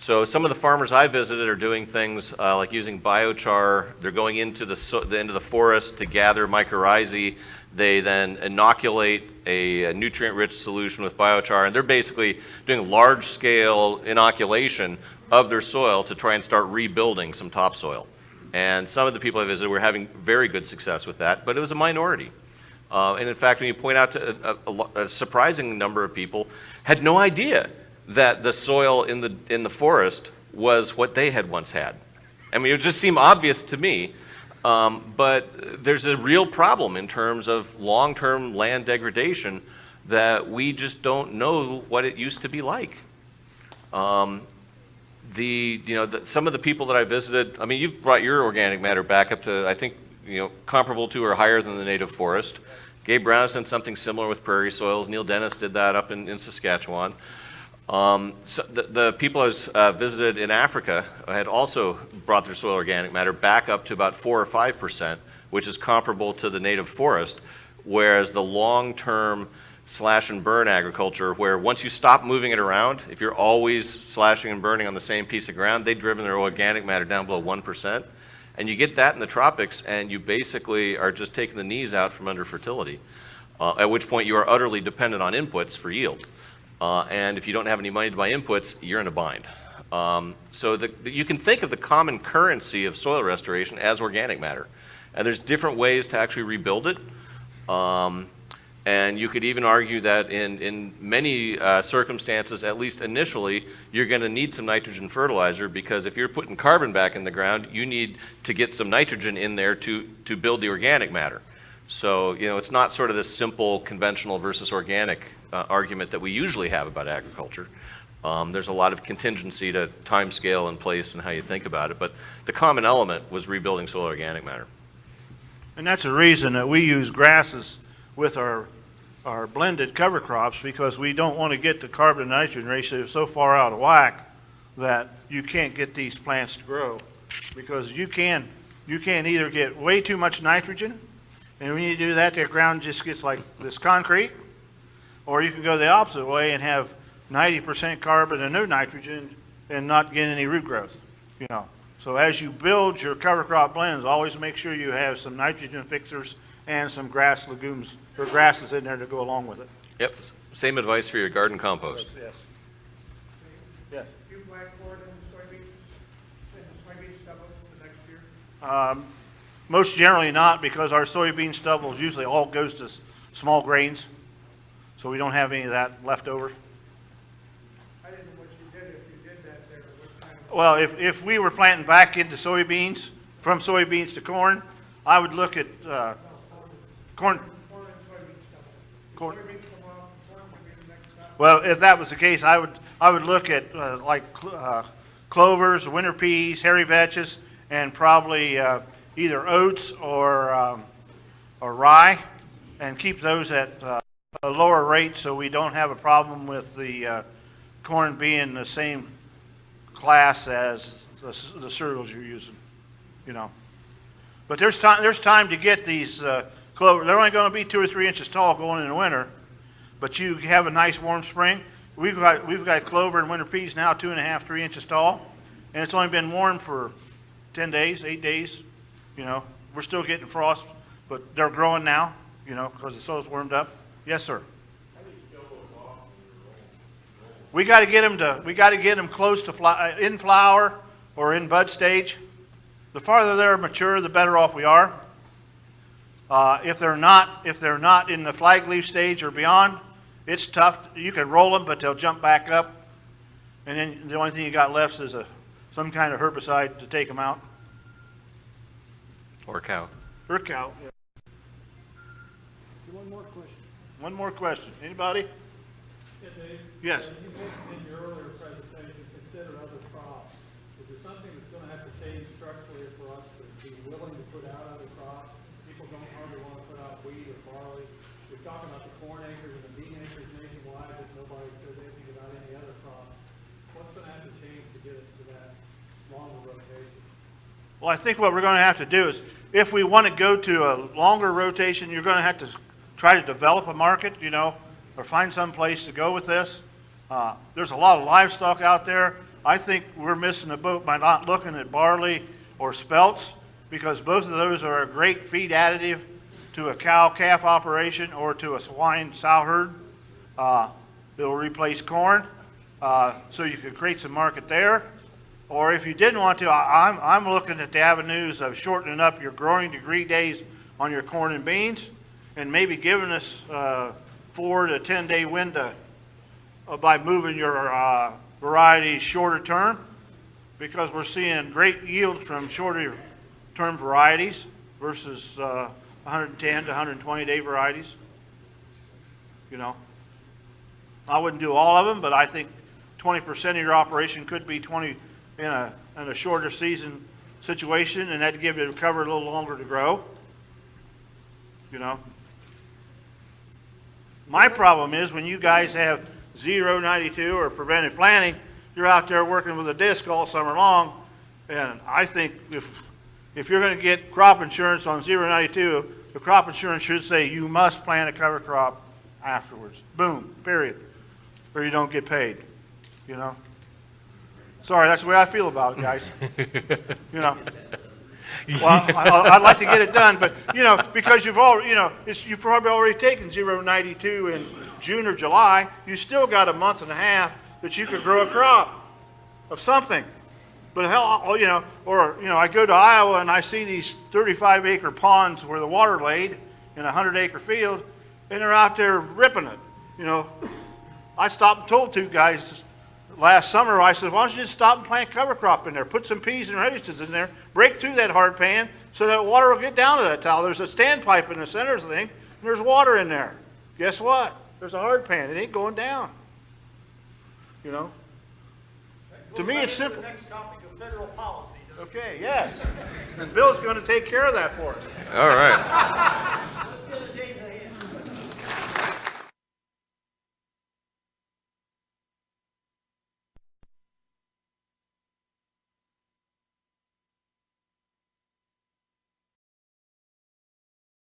So some of the farmers I visited are doing things like using biochar. They're going into the forest to gather mycorrhizae. They then inoculate a nutrient-rich solution with biochar, and they're basically doing large-scale inoculation of their soil to try and start rebuilding some topsoil. And some of the people I visited were having very good success with that, but it was a minority. And in fact, when you point out to a surprising number of people had no idea that the soil in the forest was what they had once had. I mean, it would just seem obvious to me, but there's a real problem in terms of long-term land degradation that we just don't know what it used to be like. Some of the people that I visited, I mean, you've brought your organic matter back up to, I think, comparable to or higher than the native forest. Gabe Brown has done something similar with prairie soils. Neil Dennis did that up in Saskatchewan. So the people I was visited in Africa had also brought their soil organic matter back up to about 4 or 5%, which is comparable to the native forest, whereas the long-term slash and burn agriculture, where once you stop moving it around, if you're always slashing and burning on the same piece of ground, they've driven their organic matter down below 1%. And you get that in the tropics, and you basically are just taking the knees out from under fertility, at which point you are utterly dependent on inputs for yield. And if you don't have any money to buy inputs, you're in a bind. So you can think of the common currency of soil restoration as organic matter. And there's different ways to actually rebuild it. And you could even argue that in many circumstances, at least initially, you're going to need some nitrogen fertilizer, because if you're putting carbon back in the ground, you need to get some nitrogen in there to build the organic matter. So, it's not sort of this simple conventional versus organic argument that we usually have about agriculture. There's a lot of contingency to time scale and place and how you think about it, but the common element was rebuilding soil organic matter. And that's the reason that we use grasses with our blended cover crops, because we don't want to get the carbon nitrogen ratio so far out of whack that you can't get these plants to grow. Because you can either get way too much nitrogen, and when you do that, the ground just gets like this concrete, or you can go the opposite way and have 90% carbon and no nitrogen and not get any root growth, So as you build your cover crop blends, always make sure you have some nitrogen fixers and some grass legumes or grasses in there to go along with it. Yep, same advice for your garden compost. Yes. Yes. You plant corn and soybean stubble for next year? Most generally not, because our soybean stubbles usually all goes to small grains, so we don't have any of that left over. I didn't know what you did, if you did that there, what kind of... Well, if we were planting back into soybeans, from soybeans to corn, I would look at corn. Corn and soybean stubble. Corn. Soybeans come off, corn would be the next stop. Well, if that was the case, I would look at clovers, winter peas, hairy vetches, and probably either oats or rye, and keep those at a lower rate so we don't have a problem with the corn being the same class as the cereals you're using, But there's time to get these clover. They're only going to be 2 or 3 inches tall going in the winter, but you have a nice warm spring. We've got clover and winter peas now 2.5, 3 inches tall, and it's only been warm for 10 days, 8 days. We're still getting frost, but they're growing now, because the soil's warmed up. Yes, sir. We got to get them close to in flower or in bud stage. The farther they're mature, the better off we are. If they're not in the flag leaf stage or beyond, it's tough. You can roll them, but they'll jump back up, and then the only thing you got left is some kind of herbicide to take them out. Or cow. Or cow. Yeah. One more question. One more question. Anybody? Yeah, Dave. Yes. You mentioned in your earlier presentation, consider other crops. Is there something that's going to have to change structurally for us to be willing to put out other crops? People don't hardly want to put out wheat or barley. We're talking about the corn acres and the bean acres nationwide, but nobody says anything about any other crops. What's going to have to change to get us to that longer rotation? Well, I think what we're going to have to do is, if we want to go to a longer rotation, you're going to have to try to develop a market, or find some place to go with this. There's a lot of livestock out there. I think we're missing the boat by not looking at barley or spelts, because both of those are a great feed additive to a cow-calf operation or to a swine-sow herd. It'll replace corn, so you could create some market there. Or if you didn't want to, I'm looking at the avenues of shortening up your growing degree days on your corn and beans, and maybe giving us 4 to 10 day window by moving your varieties shorter term, because we're seeing great yield from shorter term varieties versus 110 to 120 day varieties. You know, I wouldn't do all of them, but I think 20% of your operation could be 20 in a shorter season situation, and that'd give you cover a little longer to grow. You know, my problem is when you guys have 0.92 or preventive planting, you're out there working with a disc all summer long, and I think if you're going to get crop insurance on 0.92, the crop insurance should say you must plant a cover crop afterwards. Boom, period. Or you don't get paid, you know. Sorry, that's the way I feel about it, guys. You know. Well, I'd like to get it done, but, you know, because you've already, you know, you've probably already taken 0.92 in June or July, you still got a month and a half that you could grow a crop of something. But hell, you know, or, you know, I go to Iowa and I see these 35-acre ponds where the water laid in a 100-acre field, and they're out there ripping it, you know. I stopped and told two guys last summer, I said, why don't you just stop and plant cover crop in there, put some peas and radishes in there, break through that hard pan so that water will get down to that tile. There's a standpipe in the center of the thing, and there's water in there. Guess what? There's a hard pan. It ain't going down. You know? To me, it's simple. The next topic of federal policy. Okay, yes. And Bill's going to take care of that for us. All right.